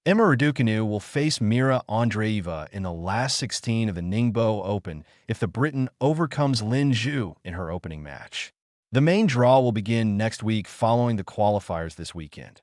Raducanu will face Mirra Andreeva in the last 16 of the Ningbo Open if the Briton overcomes Lin Zhu in her opening match. The main draw will begin next week following the qualifiers this weekend.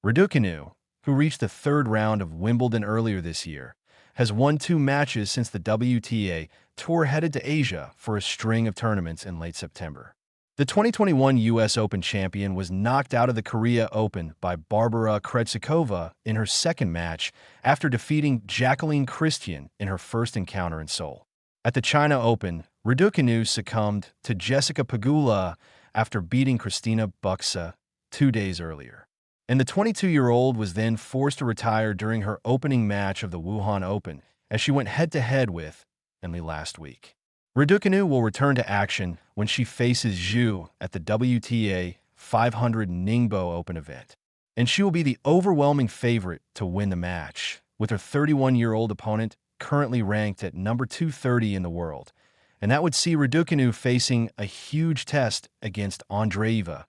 Raducanu, who reached the third round of Wimbledon earlier this year, has won 2 matches since the WTA Tour headed to Asia for a string of tournaments in late September. The 2021 U.S. Open champion was knocked out of the Korea Open by Barbara Krejcikova in her second match after defeating Jacqueline Christian in her first encounter in Seoul. At the China Open, Raducanu succumbed to Jessica Pegula after beating Christina Buxa 2 days earlier. And the 22-year-old was then forced to retire during her opening match of the Wuhan Open as she went head-to-head with Enli last week. Raducanu will return to action when she faces Zhu at the WTA 500 Ningbo Open event, and she will be the overwhelming favorite to win the match, with her 31-year-old opponent currently ranked at number 230 in the world, and that would see Raducanu facing a huge test against Andreeva,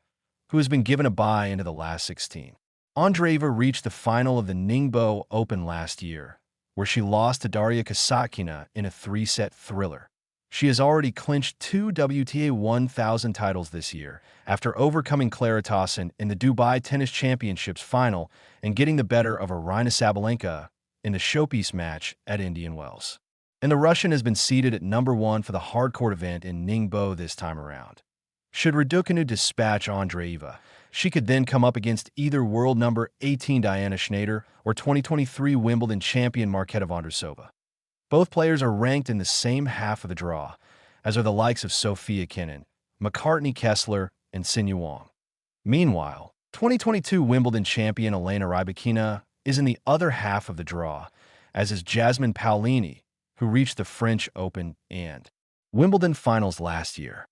who has been given a bye into the last 16. Andreeva reached the final of the Ningbo Open last year, where she lost to Daria Kasatkina in a 3-set thriller. She has already clinched 2 WTA 1000 titles this year after overcoming Clara Tauson in the Dubai Tennis Championships final and getting the better of Aryna Sabalenka in the showpiece match at Indian Wells. And the Russian has been seeded at number 1 for the hardcourt event in Ningbo this time around. Should Raducanu dispatch Andreeva, she could then come up against either world number 18 Diana Schneider or 2023 Wimbledon champion Marketa Vondrousova. Both players are ranked in the same half of the draw, as are the likes of Sofia Kenin, McCartney Kessler, and Xin Wang. Meanwhile, 2022 Wimbledon champion Elena Rybakina is in the other half of the draw, as is Jasmine Paolini, who reached the French Open and Wimbledon finals last year.